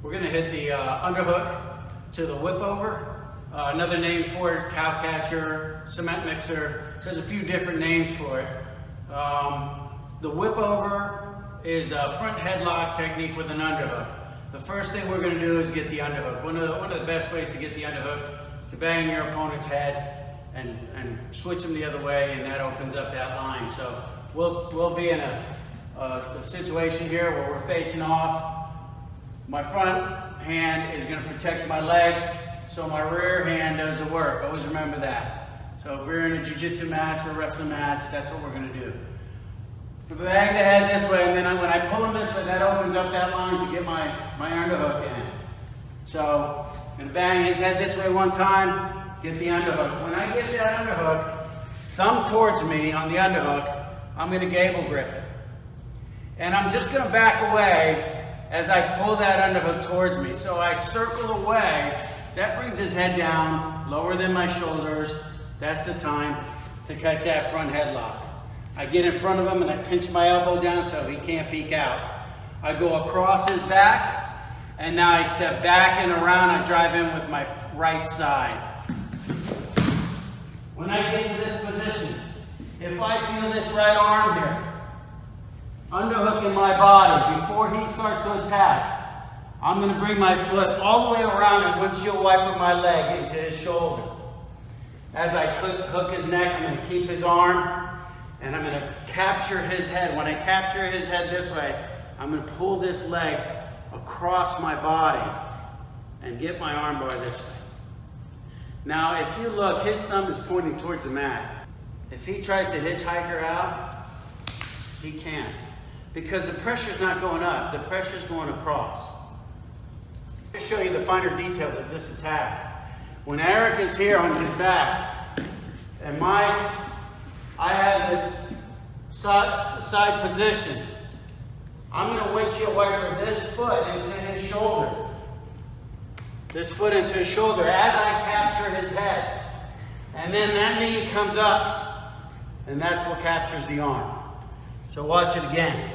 We're gonna hit the underhook to the whip over. Another name for it, cow catcher, cement mixer. There's a few different names for it. The whip over is a front headlock technique with an underhook. The first thing we're gonna do is get the underhook. One of the best ways to get the underhook is to bang your opponent's head and switch them the other way, and that opens up that line. So we'll be in a situation here where we're facing off. My front hand is going to protect my leg, so my rear hand does the work. Always remember that. So if we're in a jiu-jitsu match or a wrestling match, that's what we're going to do. Bang the head this way, and then when I pull him this way, that opens up that line to get my underhook in. So I'm going to bang his head this way one time, get the underhook. When I get that underhook, thumb towards me on the underhook, I'm going to gable grip it. And I'm just going to back away as I pull that underhook towards me. So I circle away. That brings his head down, lower than my shoulders. That's the time to catch that front headlock. I get in front of him and I pinch my elbow down so he can't peek out. I go across his back, and now I step back and around. I drive in with my right side. When I get to this position, if I feel this right arm here, underhook in my body, before he starts to attack, I'm going to bring my foot all the way around and windshield wiper my leg into his shoulder. As I hook his neck, I'm going to keep his arm, and I'm going to capture his head. When I capture his head this way, I'm going to pull this leg across my body and get my arm bar this way. Now, if you look, his thumb is pointing towards the mat. If he tries to hitchhike her out, he can't. Because the pressure's not going up, the pressure's going across. I'll show you the finer details of this attack. When Eric is here on his back, and I have this side position, I'm going to windshield wiper this foot into his shoulder. This foot into his shoulder as I capture his head. And then that knee comes up, and that's what captures the arm. So watch it again.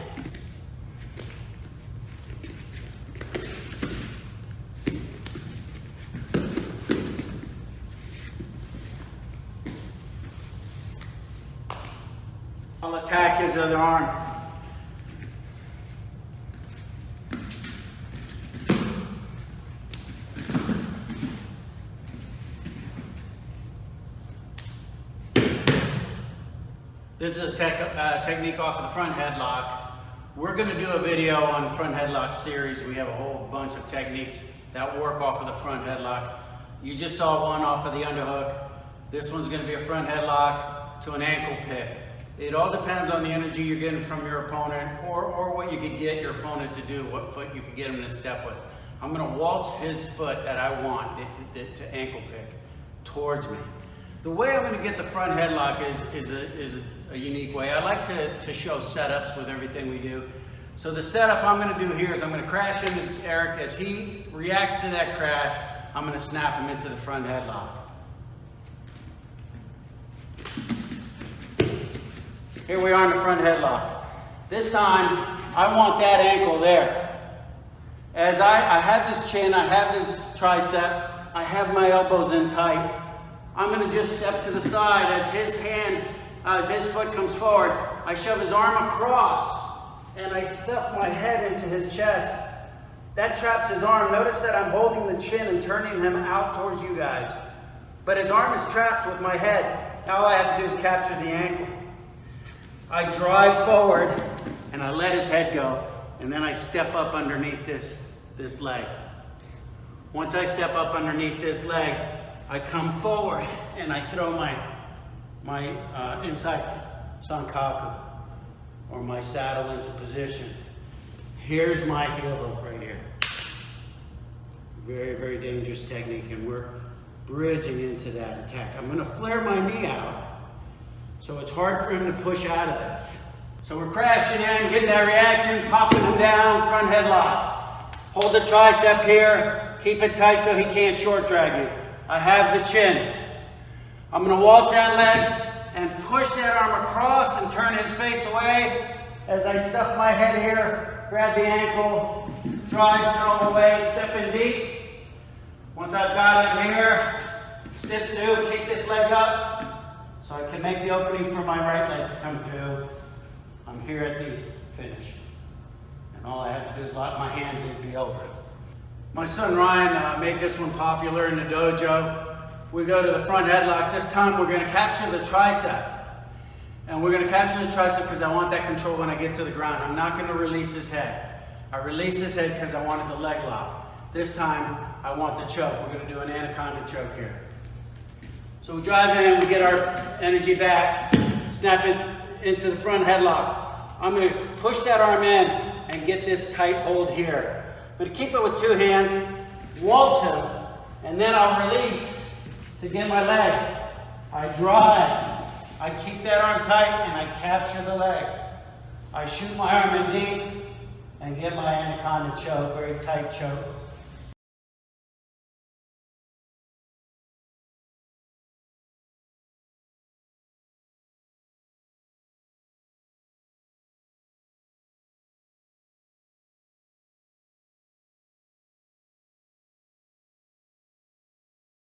I'll attack his other arm. This is a technique off of the front headlock. We're going to do a video on the front headlock series. We have a whole bunch of techniques that work off of the front headlock. You just saw one off of the underhook. This one's going to be a front headlock to an ankle pick. It all depends on the energy you're getting from your opponent, or what you could get your opponent to do, what foot you could get him to step with. I'm going to waltz his foot that I want to ankle pick towards me. The way I'm going to get the front headlock is a unique way. I like to show setups with everything we do. So the setup I'm going to do here is I'm going to crash into Eric. As he reacts to that crash, I'm going to snap him into the front headlock. Here we are in the front headlock. This time, I want that ankle there. As I have his chin, I have his tricep, I have my elbows in tight. I'm going to just step to the side as his foot comes forward. I shove his arm across, and I stuff my head into his chest. That traps his arm. Notice that I'm holding the chin and turning him out towards you guys. But his arm is trapped with my head. Now all I have to do is capture the ankle. I drive forward, and I let his head go, and then I step up underneath this leg. Once I step up underneath this leg, I come forward, and I throw my inside sankaku, or my saddle, into position. Here's my heel hook right here. Very, very dangerous technique, and we're bridging into that attack. I'm going to flare my knee out, so it's hard for him to push out of this. So we're crashing in, getting that reaction, popping him down, front headlock. Hold the tricep here, keep it tight so he can't short drag you. I have the chin. I'm going to waltz that leg and push that arm across and turn his face away as I stuff my head here, grab the ankle, drive, throw away, step in deep. Once I've got it here, sit through, kick this leg up so I can make the opening for my right leg to come through. I'm here at the finish. And all I have to do is lock my hands and it'll be over. My son Ryan made this one popular in the dojo. We go to the front headlock. This time we're going to capture the tricep. And we're going to capture the tricep because I want that control when I get to the ground. I'm not going to release his head. I release his head because I wanted the leg lock. This time I want the choke. We're going to do an anaconda choke here. So we drive in, we get our energy back, snap it into the front headlock. I'm going to push that arm in and get this tight hold here. I'm going to keep it with two hands, waltz him, and then I'll release to get my leg. I drive. I keep that arm tight and I capture the leg. I shoot my arm in deep and get my anaconda choke, very tight choke.